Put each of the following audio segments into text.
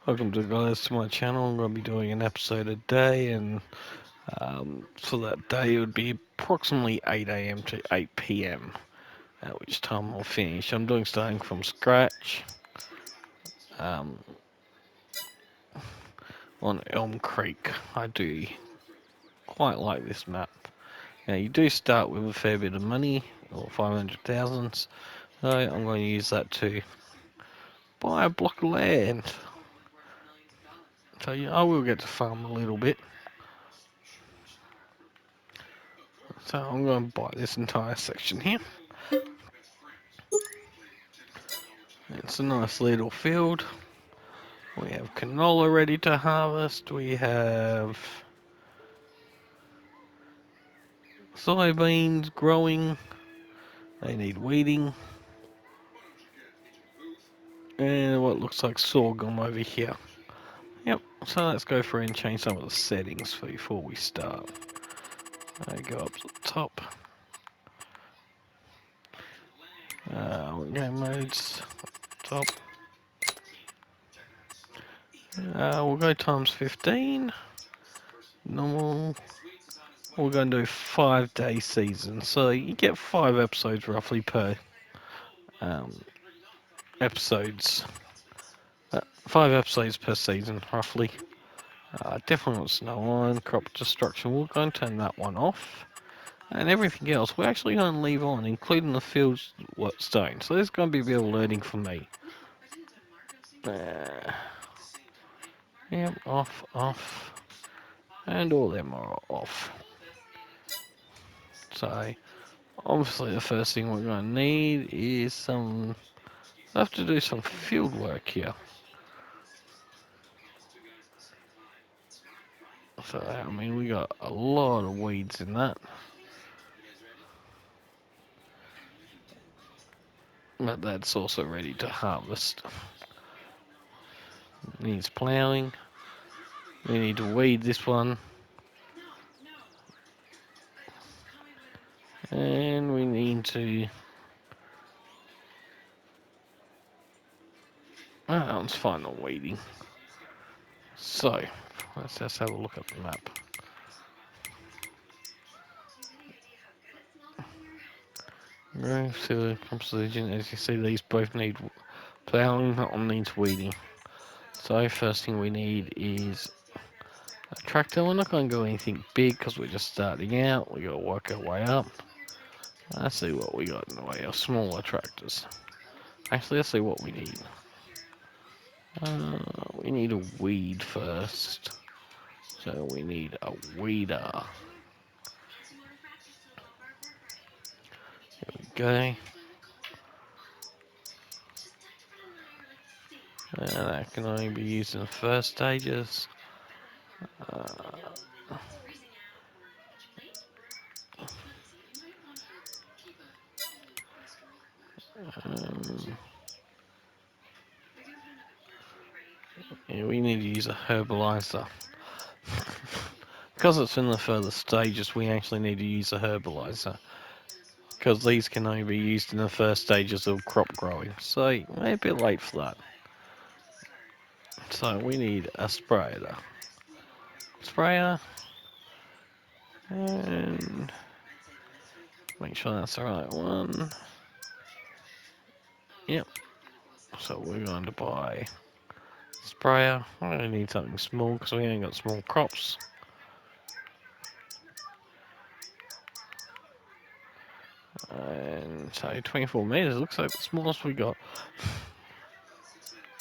Welcome guys to my channel. I'm going to be doing an episode a day, and for that day it would be approximately 8 a.m. to 8 p.m. at which time I'll finish. I'm doing starting from scratch um, on Elm Creek. I do quite like this map. Now you do start with a fair bit of money, or 500,000, so I'm going to use that to buy a block of land. So yeah, I will get to farm a little bit. So I'm going to buy this entire section here. It's a nice little field. We have canola ready to harvest. We have soybeans growing. They need weeding. And what looks like sorghum over here. Yep, so let's go through and change some of the settings before we start. I go up to the top. Game modes, top. We'll go times 15. Normal. We're going to do 5-day season, so you get 5 episodes roughly per um, episodes. 5 episodes per season, roughly. Definitely want snow on, crop destruction. We're going to turn that one off. And everything else, we're actually going to leave on, including the field stone. So there's going to be a bit of learning for me. Yep, off, off. And all them are off. So, obviously the first thing we're going to need is some... I have to do some field work here. So, I mean, we got a lot of weeds in that. But that's also ready to harvest. Needs ploughing. We need to weed this one. And we need to... Oh, that one's fine on weeding. So, let's just have a look at the map. Growth to composition, as you see, these both need ploughing, that one needs weeding. So, first thing we need is a tractor. We're not going to go anything big because we're just starting out. We got to work our way up. Let's see what we got in the way of smaller tractors. Actually, let's see what we need. We need a weed first. So we need a weeder. Here we go. That can only be used in the first stages. Yeah, we need to use a herbalizer. Because it's in the further stages, we actually need to use a herbalizer. Because these can only be used in the first stages of crop growing. So, we're a bit late for that. So, we need a sprayer. Sprayer. And make sure that's the right one. Yep. So, we're going to buy sprayer. I only need something small because we ain't got small crops. And so 24 meters looks like the smallest we got.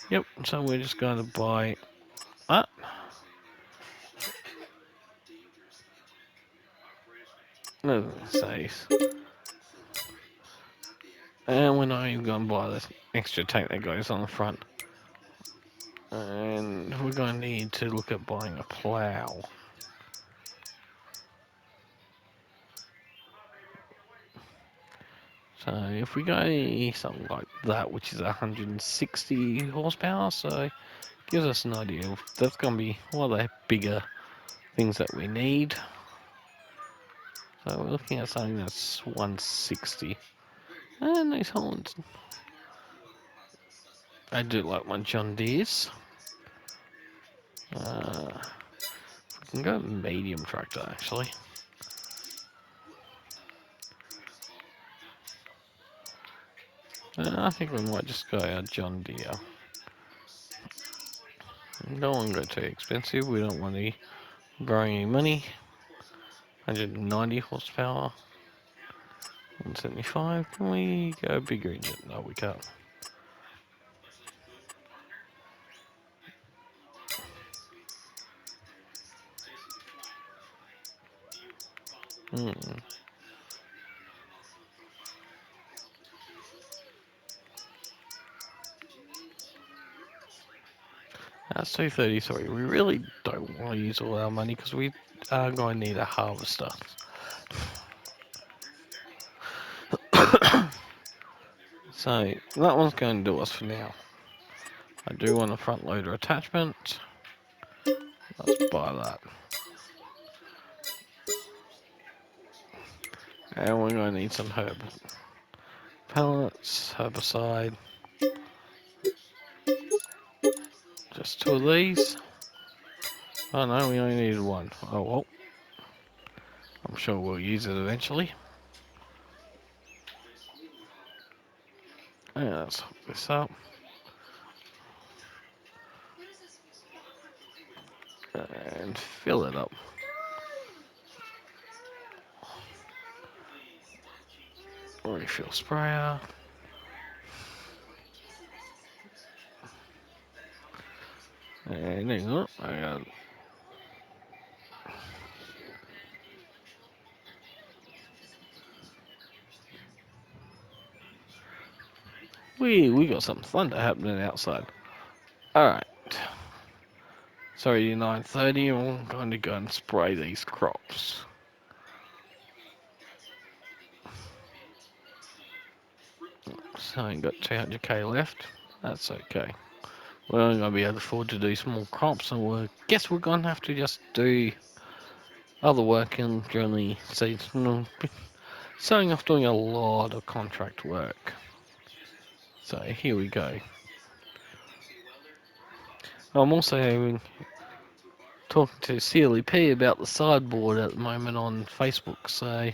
Yep, so we're just going to buy that. No, safe. And we're not even going to buy this extra tank that goes on the front. And we're going to need to look at buying a plough. So if we go something like that, which is 160 horsepower, so gives us an idea of that's going to be one of the bigger things that we need. So we're looking at something that's 160. And these Hollands. I do like my John Deere's. We can go medium tractor actually. I think we might just go our John Deere. We don't want to go too expensive. We don't want to borrow any money. 190 horsepower. 175. Can we go bigger engine? No, we can't. Hmm. That's 233. We really don't want to use all our money because we are going to need a harvester. So that one's going to do us for now. I do want a front loader attachment. Let's buy that. And we're going to need some herb pellets, herbicide. Just 2 of these. Oh no, we only needed 1. Oh well. I'm sure we'll use it eventually. And let's hook this up. And fill it up. Refill sprayer. And there you go. We got some thunder happening outside. Alright. Sorry, 9:30. I'm going to go and spray these crops. So I ain't got 200k left. That's okay. We're only going to be able to afford to do small crops, so I guess we're going to have to just do other work during the season. Starting off doing a lot of contract work. So here we go. I'm also talking to CLEP about the sideboard at the moment on Facebook. So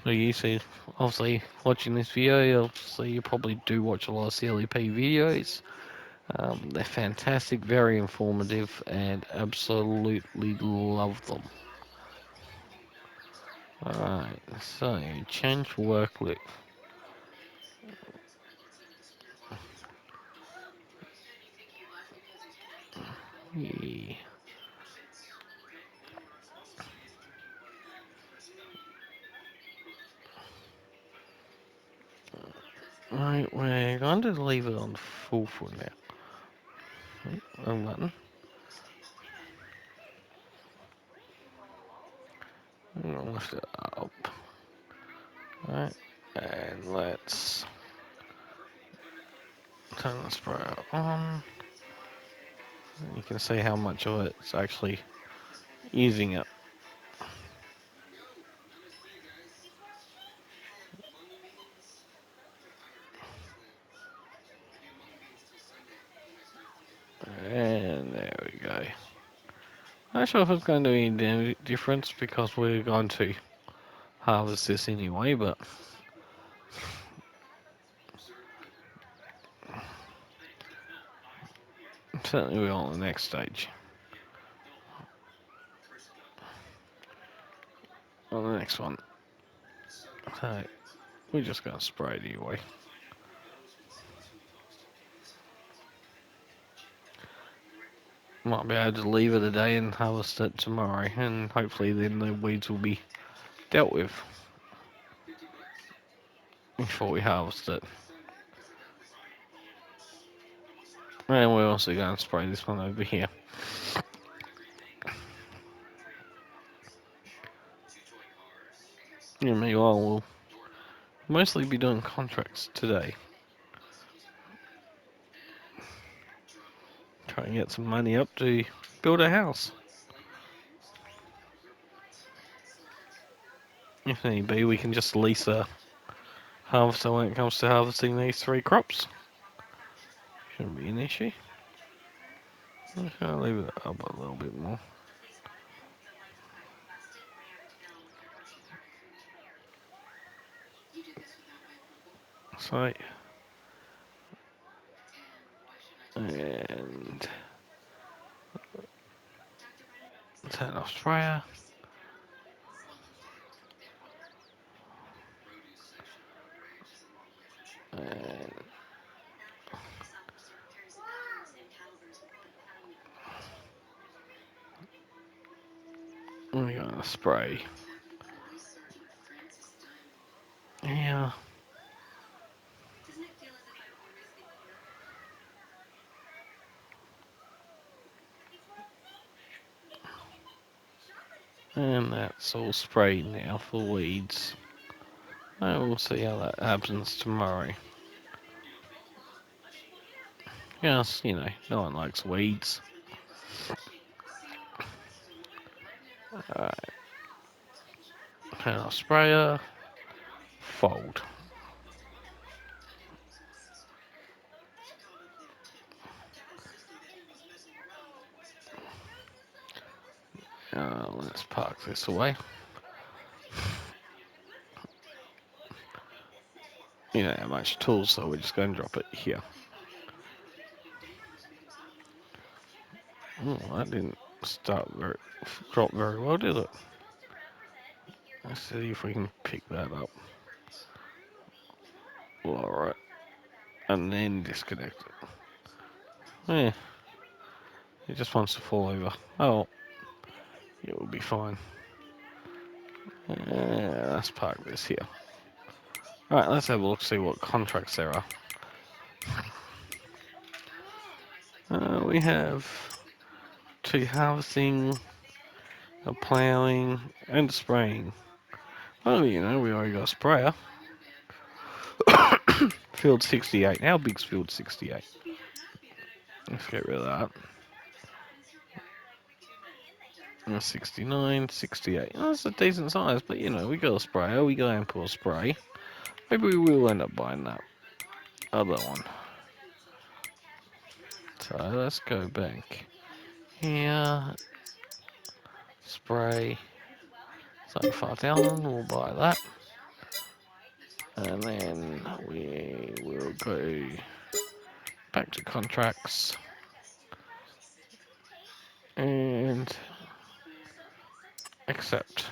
you see, obviously watching this video, obviously you probably do watch a lot of CLEP videos. They're fantastic, very informative, and absolutely love them. Alright, so change work list. Yeah. Right, we're going to leave it on full for now. Wrong button. I'm gonna lift it up. Alright, and let's turn the sprayer on. You can see how much of it's actually using it. And there we go. Not sure if it's going to be any difference because we're going to harvest this anyway, but certainly we're on the next stage. On the next one. So we're just going to spray it anyway. Might be able to leave it a day and harvest it tomorrow, and hopefully then the weeds will be dealt with before we harvest it. And we're also going to spray this one over here. And meanwhile, we'll mostly be doing contracts today. Try and get some money up to build a house. If need be, we can just lease a harvester when it comes to harvesting these 3 crops. Shouldn't be an issue. I'm just gonna leave it up a little bit more. So, and turn off sprayer. And we're gonna spray. Yeah. And that's all sprayed now for weeds. And we'll see how that happens tomorrow. Yes, you know, no one likes weeds. Alright, turn off sprayer, fold. Let's park this away. You know how much tools, so we're just going to drop it here. Oh, that didn't drop very well, did it? Let's see if we can pick that up. Lower it, and then disconnect it. Yeah, it just wants to fall over. Oh, it will be fine. Let's park this here. Alright, let's have a look, see what contracts there are. We have 2 harvesting, a ploughing, and spraying. Oh, you know, we already got a sprayer. Field 68. How big's field 68? Let's get rid of that. 69, 68. Oh, that's a decent size, but you know, we got a sprayer, we got ample spray. Maybe we will end up buying that other one. So let's go back here. Spray. So 5,000, we'll buy that. And then we will go back to contracts. And accept.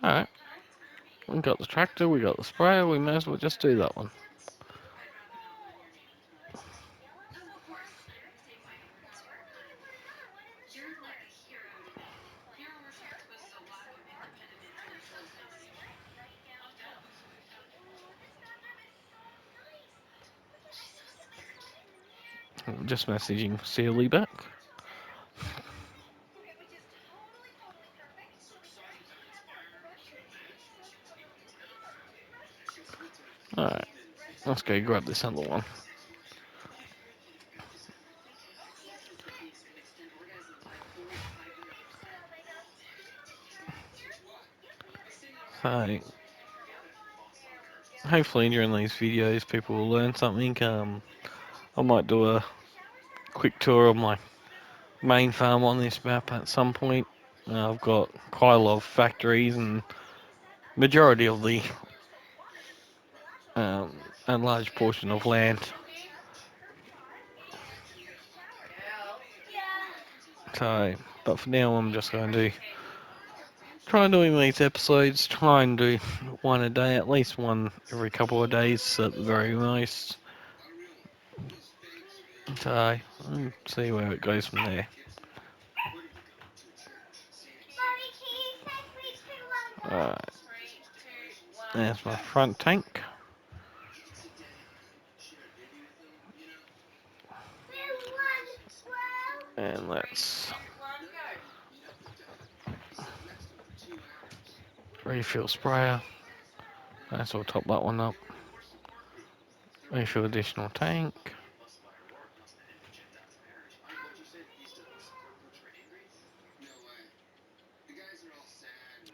Alright. We got the tractor, we got the sprayer, we may as well just do that one. I'm just messaging Sealy back. Alright, let's go grab this other one. So, hopefully during these videos people will learn something. I might do a quick tour of my main farm on this map at some point. I've got quite a lot of factories and majority of the and large portion of land. So, but for now I'm just going to try doing these episodes, try and do one a day, at least one every couple of days at the very most. So, see where it goes from there. Alright, there's my front tank. And let's refill sprayer. That's all, top that one up. Refill additional tank.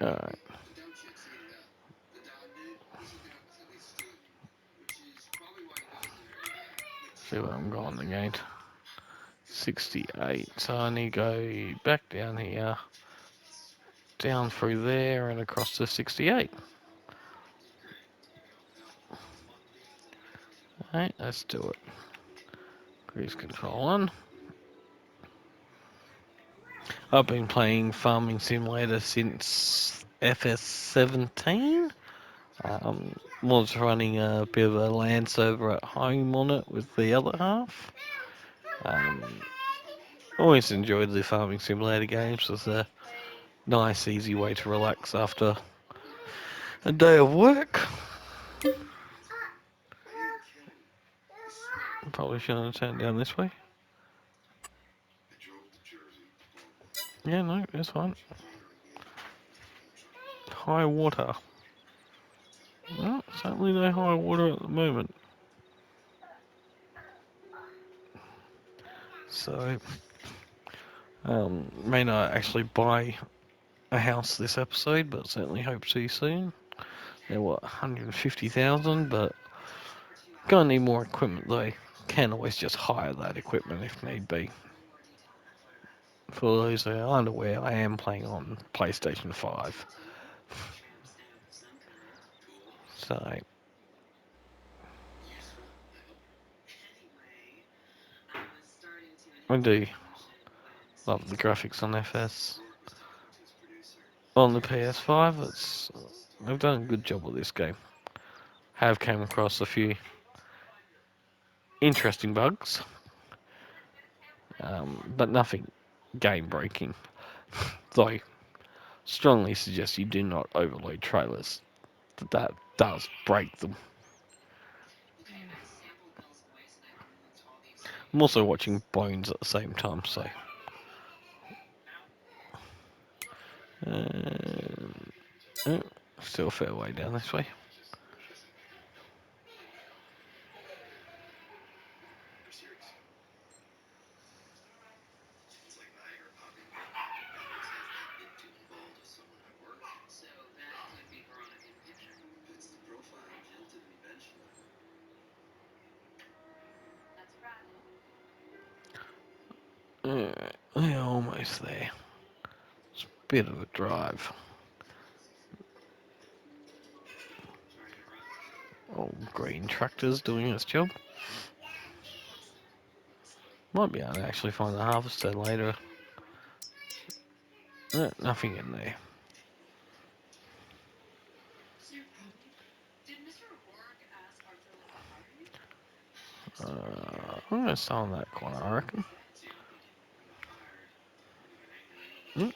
Alright. See what I'm going again. 68. So I need to go back down here, down through there, and across to 68. Alright, let's do it. Cruise control on. I've been playing Farming Simulator since FS17. Was running a bit of a land server at home on it with the other half. Um, Always enjoyed the Farming Simulator games. It's a nice, easy way to relax after a day of work. Probably shouldn't have turned down this way. Yeah, no, it's fine. High water. Well, certainly no high water at the moment. So, may not actually buy a house this episode, but certainly hope to soon. They're what, 150,000, but gonna need more equipment though. Can always just hire that equipment if need be. For those who are unaware, I am playing on PlayStation 5. So, I do love the graphics on FS. On the PS5, they've done a good job with this game. Have came across a few interesting bugs, but nothing game breaking. Though, strongly suggest you do not overload trailers. That does break them. I'm also watching Bones at the same time, so. Oh, still a fair way down this way. They're almost there. It's a bit of a drive. Old green tractor's doing its job. Might be able to actually find the harvester later. Nothing in there. I'm going to sell on that corner, I reckon. Mm.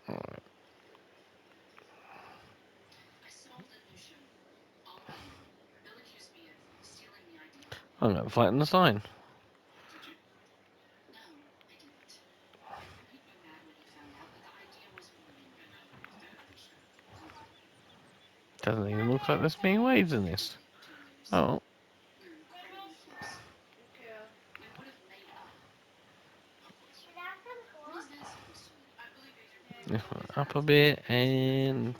Alright. I'm going to flatten the sign. Doesn't even look like there's being waves in this. Oh. This one up a bit and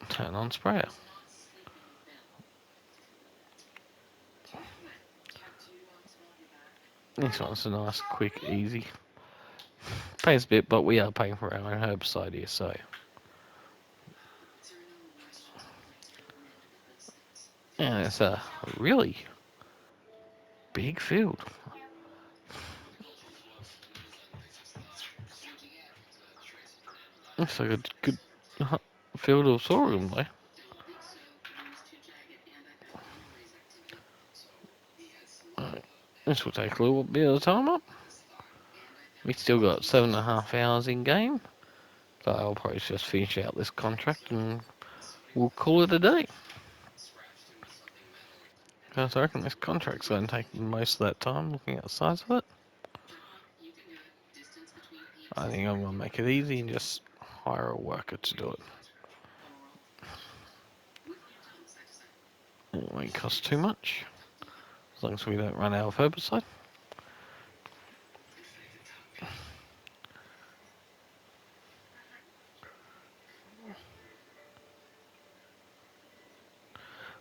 turn on sprayer. This one's a nice, quick, easy. Pays a bit, but we are paying for our own herbicide here, so. And it's a really big field. Looks like a good field of sorghum though. Right. This will take a little bit of time up. We still got 7.5 hours in game. So I'll probably just finish out this contract and we'll call it a day. Because I reckon this contract's going to take most of that time looking at the size of it. I think I'm going to make it easy and just hire a worker to do it. It won't cost too much, as long as we don't run out of herbicide.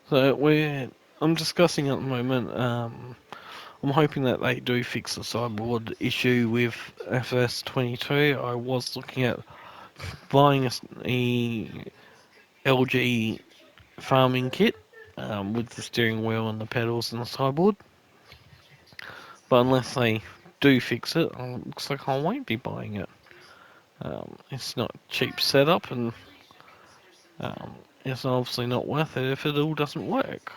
So I'm discussing at the moment. I'm hoping that they do fix the sideboard issue with FS22. I was looking at buying a LG farming kit with the steering wheel and the pedals and the sideboard. But unless they do fix it, looks like I won't be buying it. It's not a cheap setup, and it's obviously not worth it if it all doesn't work.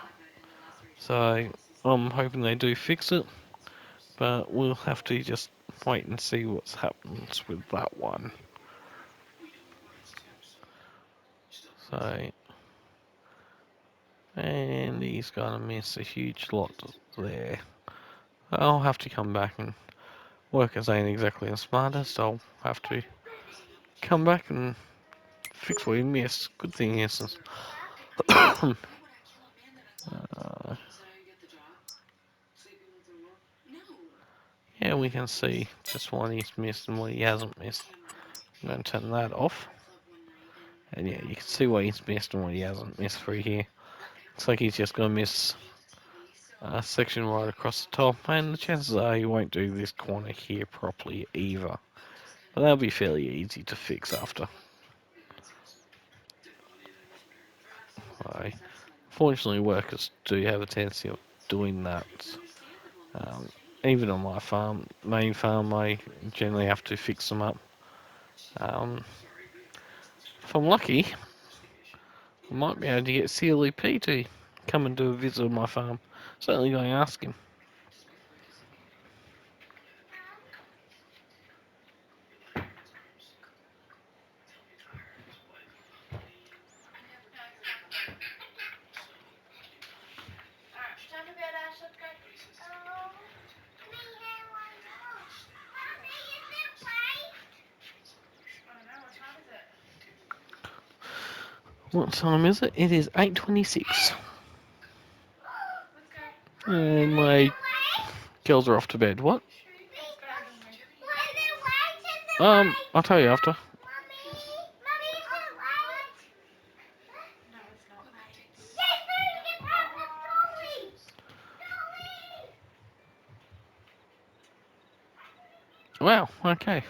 So I'm hoping they do fix it, but we'll have to just wait and see what happens with that one. So, and he's gonna miss a huge lot there. I'll have to come back and workers ain't exactly the smartest. I'll have to come back and fix what he missed. Good thing is, uh, yeah, we can see just what he's missed and what he hasn't missed. I'm going to turn that off. And yeah, you can see what he's missed and what he hasn't missed through here. Looks like he's just going to miss a section right across the top. And the chances are he won't do this corner here properly either. But that'll be fairly easy to fix after. Right. Fortunately, workers do have a tendency of doing that. Um, Even on my farm, main farm, I generally have to fix them up. If I'm lucky, I might be able to get CLEP to come and do a visit on my farm. Certainly going to ask him. What time is it? It is 8:26. And my girls are off to bed. What? I'll tell you after. Wow, okay.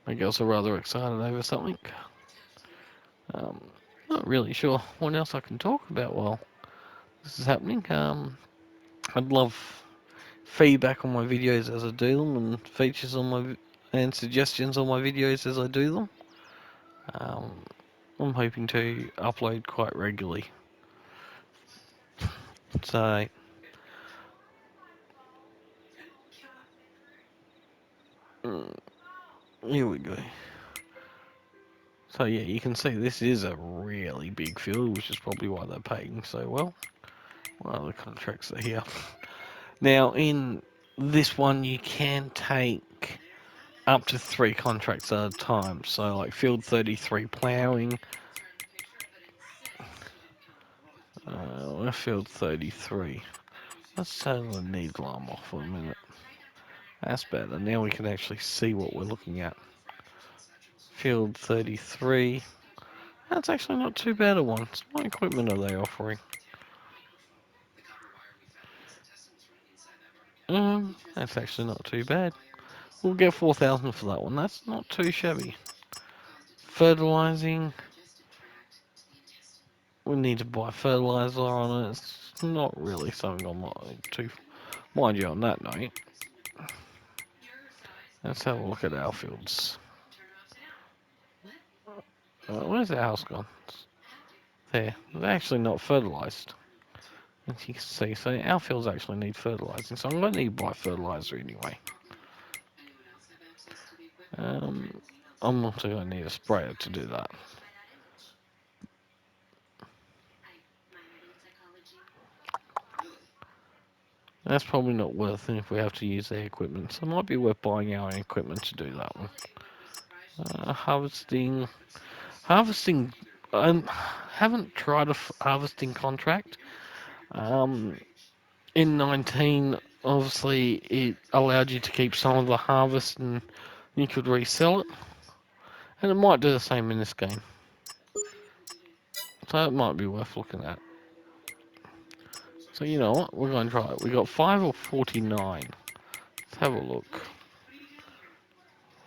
My girls are rather excited over something. Um, Not really sure what else I can talk about while this is happening. I'd love feedback on my videos as I do them, and features on my and suggestions on my videos as I do them. Um, I'm hoping to upload quite regularly. So here we go. So yeah, you can see this is a really big field, which is probably why they're paying so well. What other contracts are here? Now in this one, you can take up to 3 contracts at a time. So like field 33 ploughing. We're field 33. Let's turn the need alarm off for a minute. That's better. Now we can actually see what we're looking at. Field 33. That's actually not too bad a one. What equipment are they offering? That's actually not too bad. We'll get 4,000 for that one. That's not too shabby. Fertilizing. We need to buy fertilizer on it. It's not really something I'm too mind you on that note. Let's have a look at our fields. Where's our house gone? There. They're actually not fertilized. As you can see, so our fields actually need fertilizing, so I'm going to need to buy fertilizer anyway. I'm also going to need a sprayer to do that. That's probably not worth it if we have to use their equipment, so it might be worth buying our own equipment to do that one. Harvesting. I haven't tried a harvesting contract. In 19, obviously, it allowed you to keep some of the harvest and you could resell it. And it might do the same in this game. So it might be worth looking at. So you know what? We're going to try it. We got 5 or 49. Let's have a look.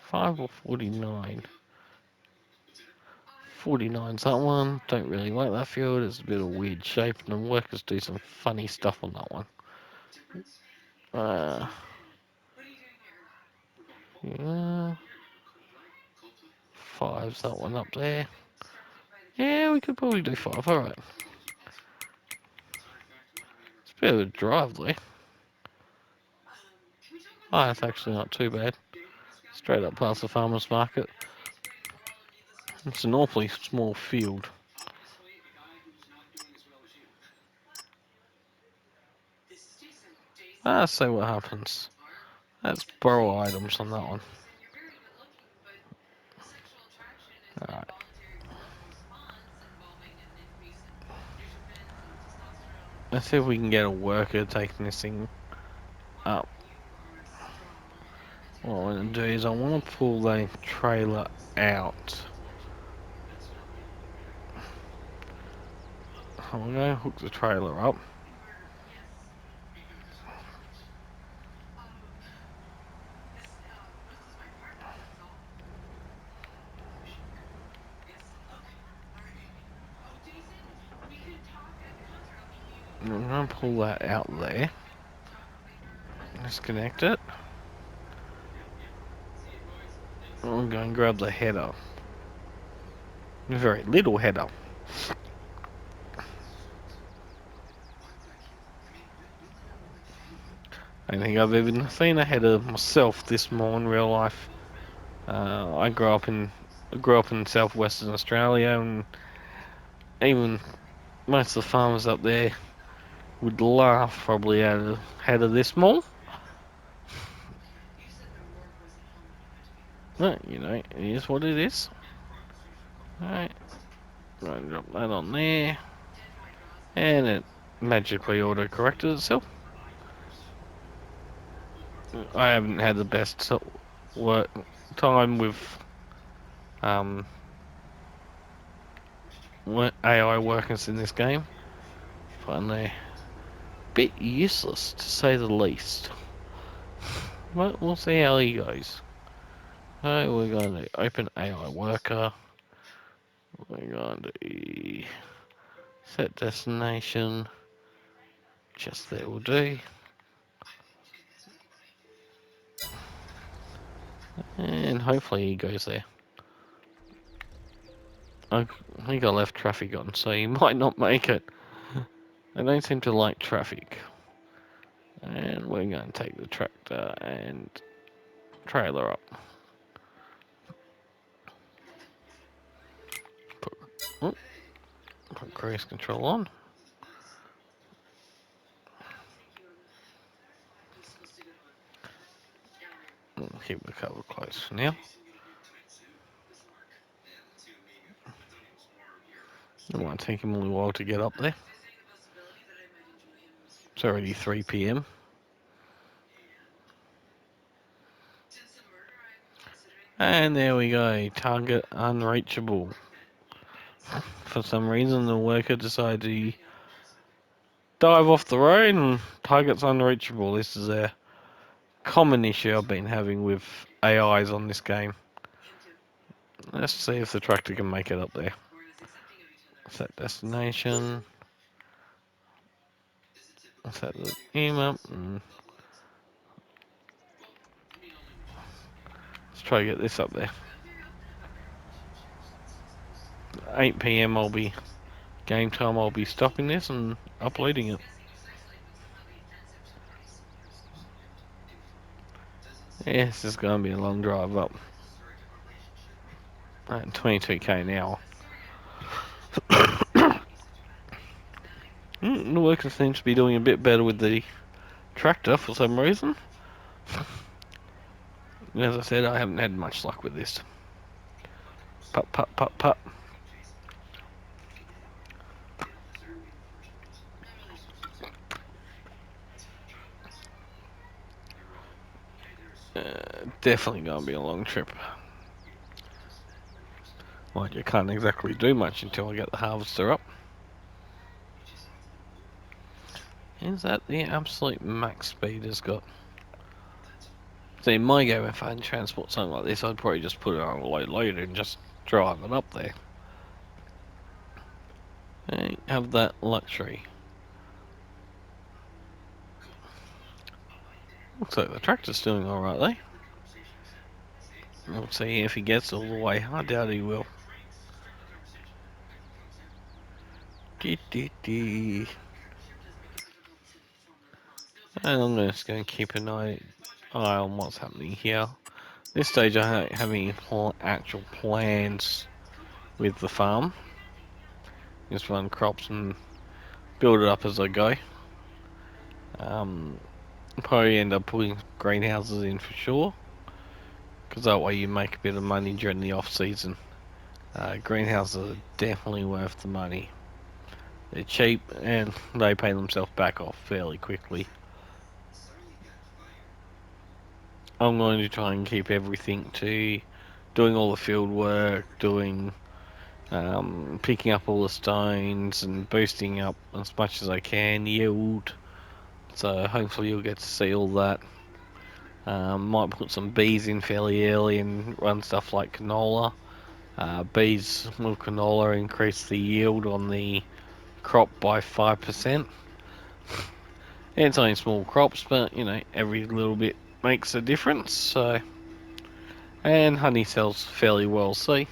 5 or 49. 49's that one. Don't really like that field. It's a bit of a weird shape, and the workers do some funny stuff on that one. Yeah. 5's that one up there. Yeah, we could probably do 5. Alright. It's a bit of a drive there. Oh, it's actually not too bad. Straight up past the farmer's market. It's an awfully small field. Let's see what happens. Let's borrow items on that one. Alright. Let's see if we can get a worker taking this thing up. What I want to do is I want to pull the trailer out. I'm going to hook the trailer up. I'm going to pull that out there. Disconnect it. I'm going to grab the header. A very little header. I don't think I've even seen a header myself this more in real life. I grew up in southwestern Australia, and even most of the farmers up there would laugh probably at a header this small. But, you know, it is what it is. Alright, going to drop that on there. And it magically auto-corrected itself. I haven't had the best work time with AI workers in this game. Find they're a bit useless, to say the least. But we'll see how he goes. So we're going to open AI worker. We're going to set destination. Just there will do. And hopefully he goes there. I think I left traffic on, so he might not make it. I don't seem to like traffic. And we're going to take the tractor and trailer up. Put cruise control on. We'll keep the cover closed for now. It won't take him a little while to get up there. It's already 3 PM. And there we go, target unreachable. For some reason the worker decided to dive off the road and target's unreachable. This is a common issue I've been having with AIs on this game. Let's see if the tractor can make it up there. Set destination. Set the email. Let's try to get this up there. 8 PM I'll be game time. I'll be stopping this and uploading it. Yeah, this is going to be a long drive up. 22k an hour. The worker seems to be doing a bit better with the tractor for some reason. As I said, I haven't had much luck with this. Pup, pup, pup, pup. Definitely going to be a long trip. Like, you can't exactly do much until I get the harvester up. Is that the absolute max speed it's got? See, in my game, if I had transport something like this, I'd probably just put it on a low loader and just drive it up there. I have that luxury. Looks like the tractor's doing alright though. We'll see if he gets all the way. I doubt he will. And I'm just going to keep an eye on what's happening here. This stage I don't have any actual plans with the farm. Just run crops and build it up as I go. Probably end up putting greenhouses in for sure, because that way you make a bit of money during the off season. Greenhouses are definitely worth the money. They're cheap and they pay themselves back off fairly quickly. I'm going to try and keep everything to doing all the field work, picking up all the stones and boosting up as much as I can yield. So hopefully you'll get to see all that. Might put some bees in fairly early and run stuff like canola. Bees with canola increase the yield on the crop by 5%. It's only small crops, but you know, every little bit makes a difference. So, and honey sells fairly well. So,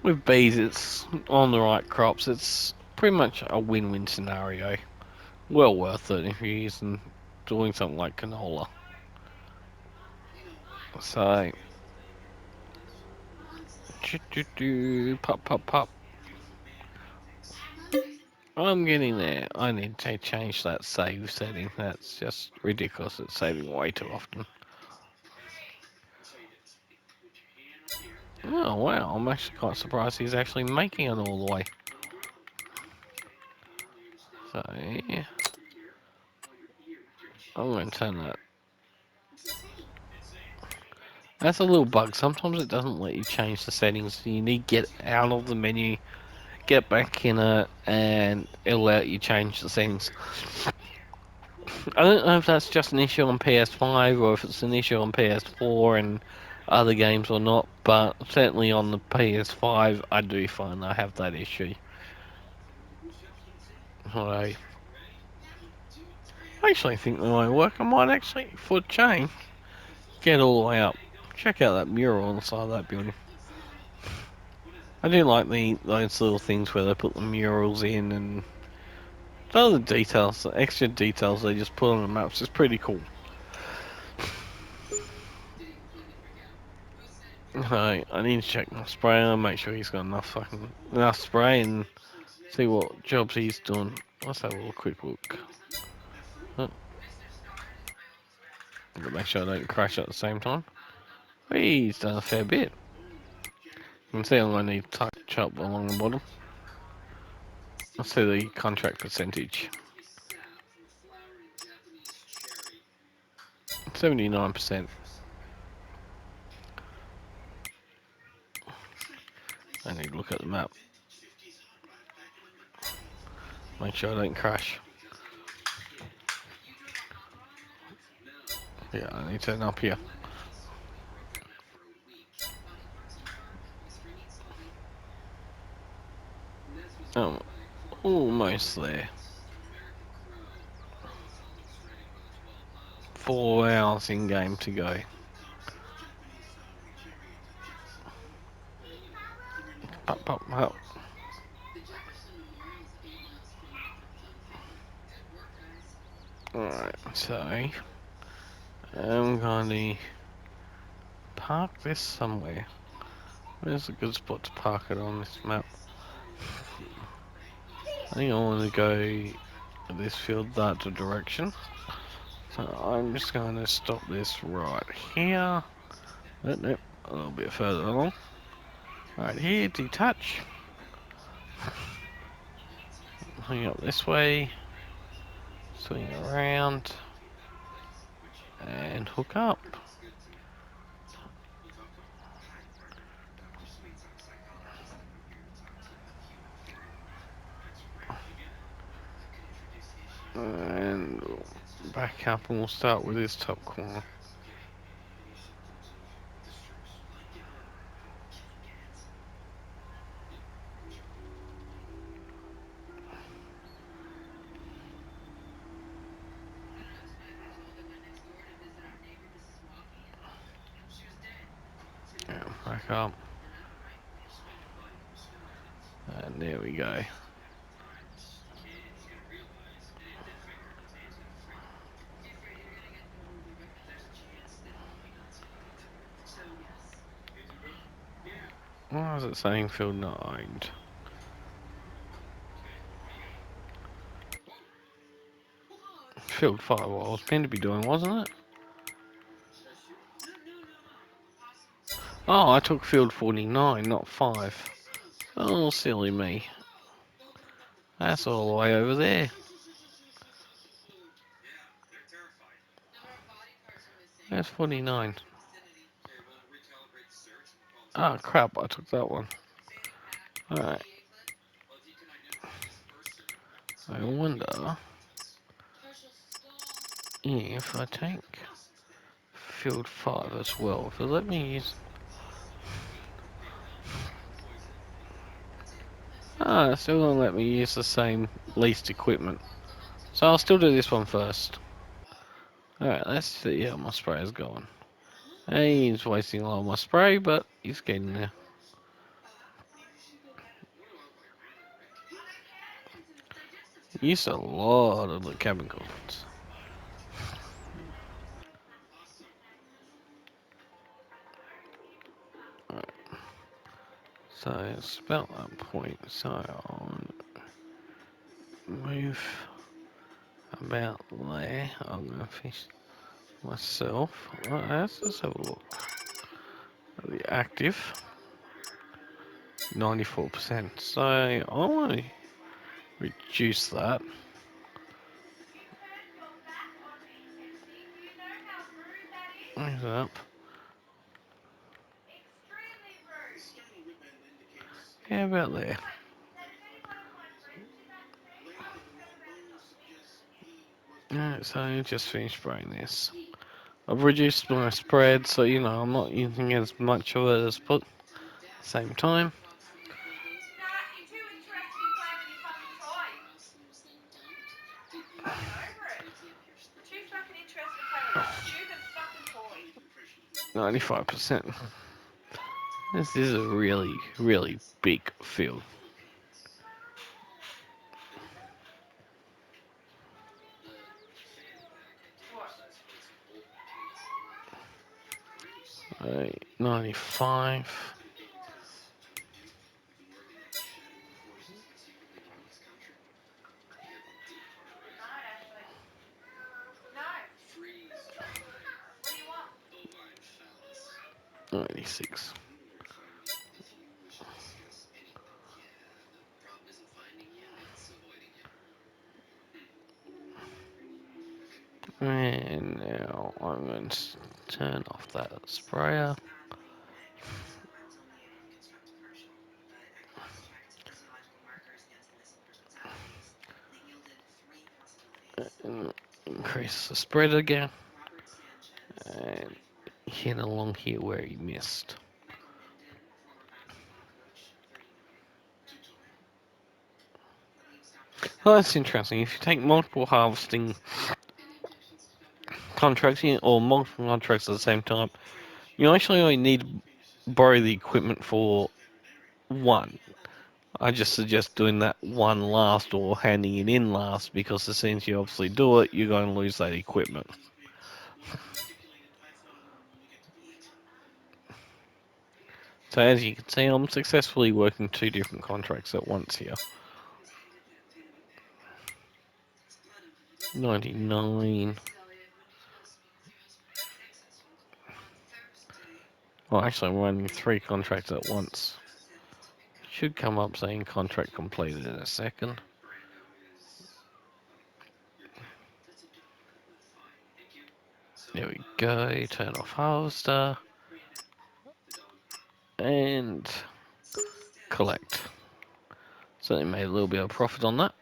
with bees, it's on the right crops. It's pretty much a win-win scenario. Well worth it if you're doing something like canola. So, pop, pop, pop. I'm getting there. I need to change that save setting. That's just ridiculous. It's saving way too often. Oh wow, I'm actually quite surprised he's actually making it all the way. So yeah, I'm going to turn that. That's a little bug. Sometimes it doesn't let you change the settings. You need to get out of the menu, get back in it, and it'll let you change the settings. I don't know if that's just an issue on PS5 or if it's an issue on PS4 and other games or not, but certainly on the PS5 I do find I have that issue. I actually think that might work. I might actually, for change, get all the way up. Check out that mural on the side of that building. I do like those little things where they put the murals in and the other details, the extra details they just put on the maps is pretty cool. I need to check my sprayer, make sure he's got enough spray and see what jobs he's doing. Let's have a little quick look. Oh, make sure I don't crash at the same time. He's done a fair bit. You can see I'm going to need to touch up along the bottom. Let's see the contract percentage. 79%. I need to look at the map. Make sure I don't crash. Yeah, I need to turn up here. Oh, almost there. 4 hours in game to go. Pop, pop, pop. Alright, so I'm going to park this somewhere. Where's a good spot to park it on this map? I think I want to go this field that direction. So I'm just going to stop this right here. Nope, a little bit further along. Right here, detach. Hang up this way. Swing around. And hook up. And back up and we'll start with this top corner. Yeah, back up. And there we go. Why is it saying field not owned? Field 5, what I was meant to be doing, wasn't it? Oh, I took field 49, not 5. Oh, silly me. That's all the way over there. That's 49. Ah, crap, I took that one. Alright. I wonder if I take field 5 as well. If it let me use... Ah, it's still gonna let me use the same least equipment. So I'll still do this one first. Alright, let's see how my sprayer's going. He's wasting a lot of my spray, but he's getting there. Used a lot of the chemicals. Right. So it's about that point. So I'll move about there. I'm gonna fish myself. Well, let's just have a look. The active 94%. So I want to reduce that. Move it up. Yeah, about there. Alright, so I just finished spraying this. I've reduced my spread, so you know I'm not using as much of it as put. Same time. Too fucking interested in playing with that stupid fucking toy. 95%. This is a really, really big field. Alright, 95. No. What do you want? 96. And now I'm going to turn off that sprayer. And increase the spread again. And hit along here where he missed. Well, that's interesting. If you take multiple harvesting contracts or multiple contracts at the same time, you actually only need to borrow the equipment for one. I just suggest doing that one last or handing it in last because as soon as you obviously do it, you're going to lose that equipment. So as you can see, I'm successfully working 2 different contracts at once here. 99. Well, actually, I'm running 3 contracts at once. Should come up saying contract completed in a second. There we go, turn off harvester. And collect. Certainly made a little bit of profit on that.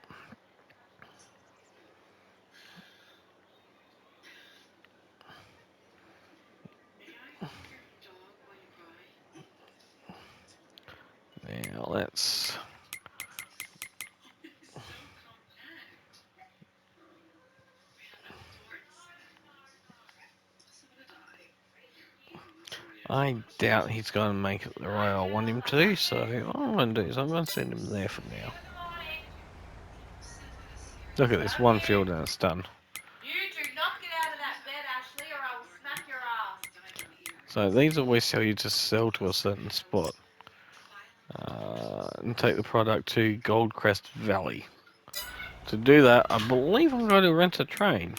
let's. I doubt he's going to make it the way I want him to, so what I'm going to do is I'm going to send him there for now. Good morning. Look at this, one field and it's done. You do not get out of that bed, Ashley, or I will smack your ass. So these always tell you to sell to a certain spot. And take the product to Goldcrest Valley. To do that, I believe I'm going to rent a train.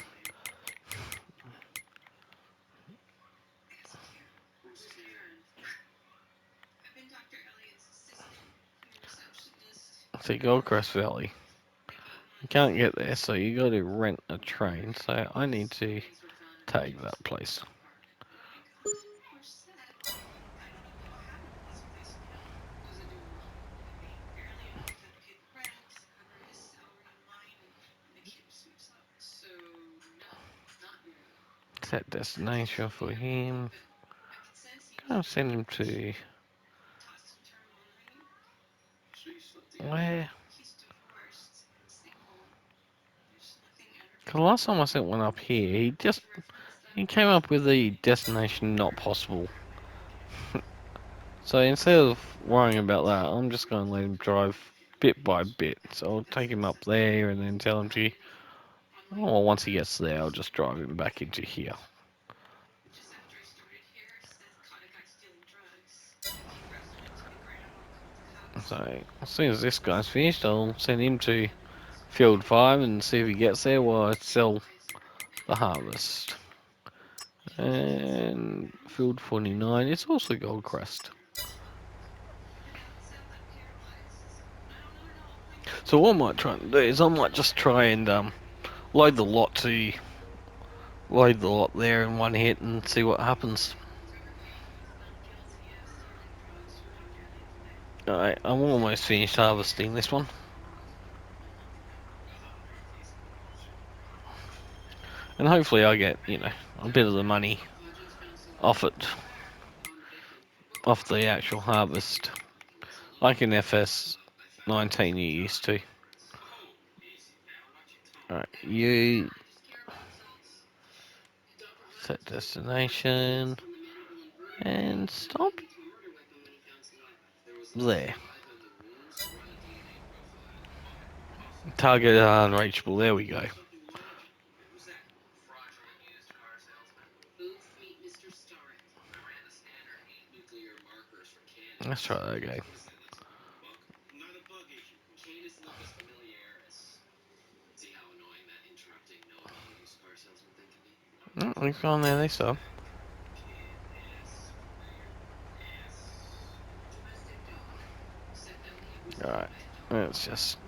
To Goldcrest Valley. You can't get there, so you got to rent a train. So I need to take that place. Set destination for him. I'll send him to where? Cause the last time I sent one up here, he came up with the destination not possible. So instead of worrying about that, I'm just going to let him drive bit by bit. So I'll take him up there and then tell him to. Oh, well, once he gets there, I'll just drive him back into here. So as soon as this guy's finished, I'll send him to Field 5 and see if he gets there while I sell the harvest. And Field 49, it's also Goldcrest. So what I might try and do is I might just try and load the lot there in one hit and see what happens. Alright, I'm almost finished harvesting this one. And hopefully I get, a bit of the money off it. Off the actual harvest. Like in FS19 you used to. Alright, you set destination and stop there. Target unreachable, there we go. Let's try that again. Oh, we've gone there this time. Alright, let's just.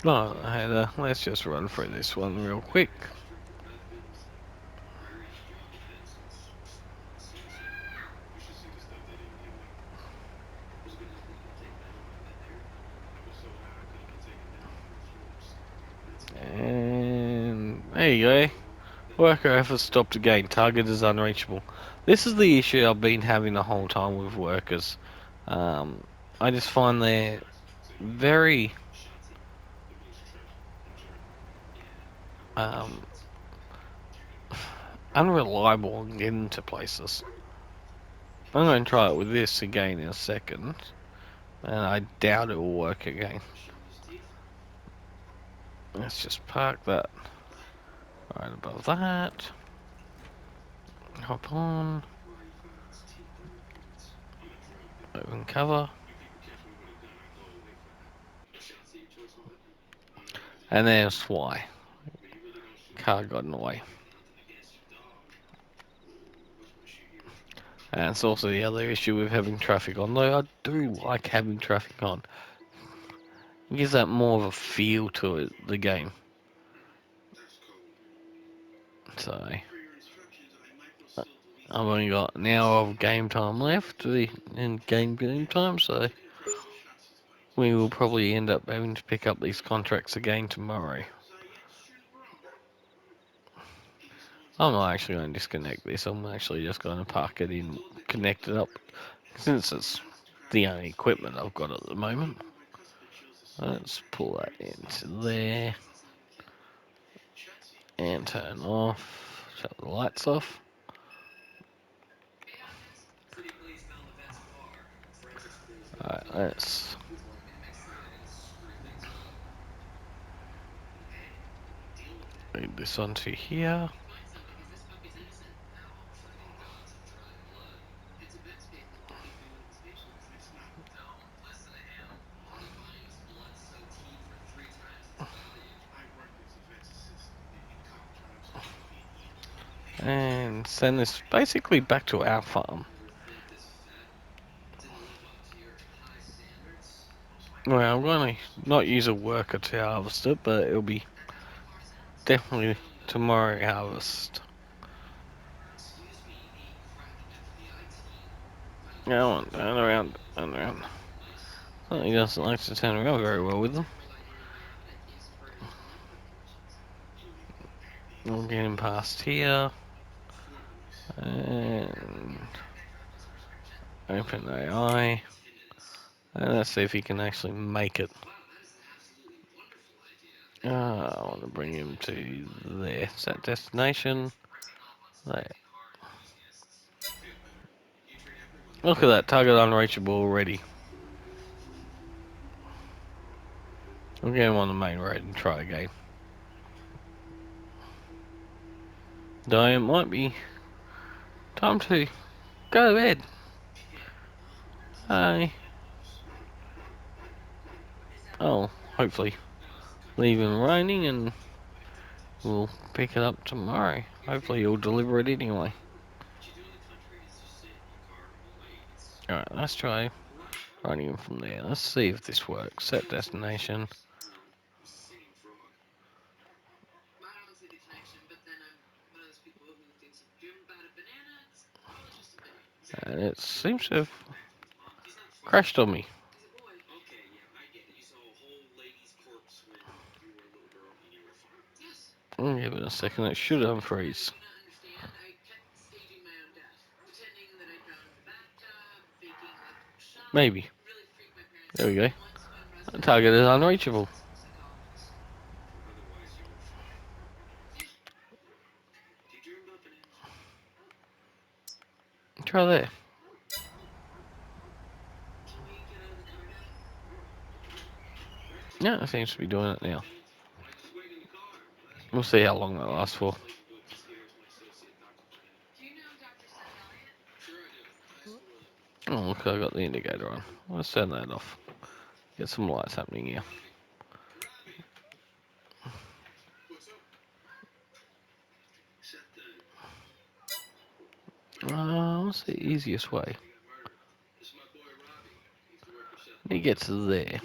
No, let's just run through this one real quick. And there you go. Worker effort stopped again. Target is unreachable. This is the issue I've been having the whole time with workers. I just find they're very unreliable on getting to places. I'm going to try it with this again in a second, and I doubt it will work again. Let's just park that right above that. Hop on. Open cover. And there's why. Car got in the way. And it's also the other issue with having traffic on, though I do like having traffic on. It gives that more of a feel to it, the game. So, I've only got an hour of game time left in game time, so we will probably end up having to pick up these contracts again tomorrow. I'm not actually going to disconnect this. I'm actually just going to park it in, connect it up, since it's the only equipment I've got at the moment. Let's pull that into there and turn off, shut the lights off. Alright, let's move this onto here. And send this basically back to our farm. Well, I'm going to not use a worker to harvest it, but it'll be definitely tomorrow harvest. Go on, turn around, turn around. Well, he doesn't like to turn around very well with them. We'll get him past here. And open AI. And let's see if he can actually make it. I want to bring him to there. Set destination. There. Look at that, target unreachable already. We'll get him on the main road and try again. Though it might be time to go to bed. Hey. Oh, hopefully leave him raining and we'll pick it up tomorrow. Hopefully he'll deliver it anyway. Alright, let's try running him from there. Let's see if this works. Set destination. And it seems to have crashed on me. I'll give it a second, it should unfreeze. Maybe. There we go. The target is unreachable. Try there. Yeah, it seems to be doing it now. We'll see how long that lasts for. Oh, look, I got the indicator on. Let's turn that off. Get some lights happening here. What's the easiest way? He gets there.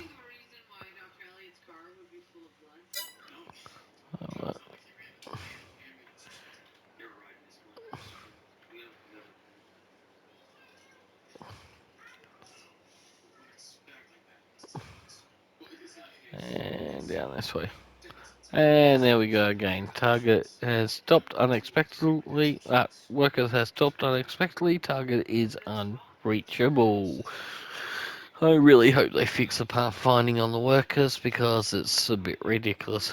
Alright. And down this way. And there we go again. Target has stopped unexpectedly. Worker has stopped unexpectedly. Target is unreachable. I really hope they fix the pathfinding on the workers because it's a bit ridiculous.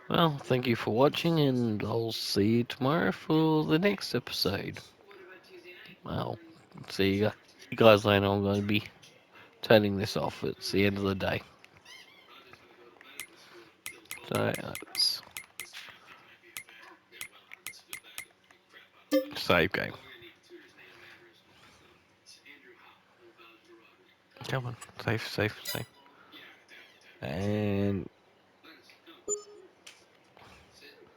Well, thank you for watching, and I'll see you tomorrow for the next episode. Well, see you guys later. I'm going to be turning this off. It's the end of the day. So, let's save game. Come on, safe, safe, safe. And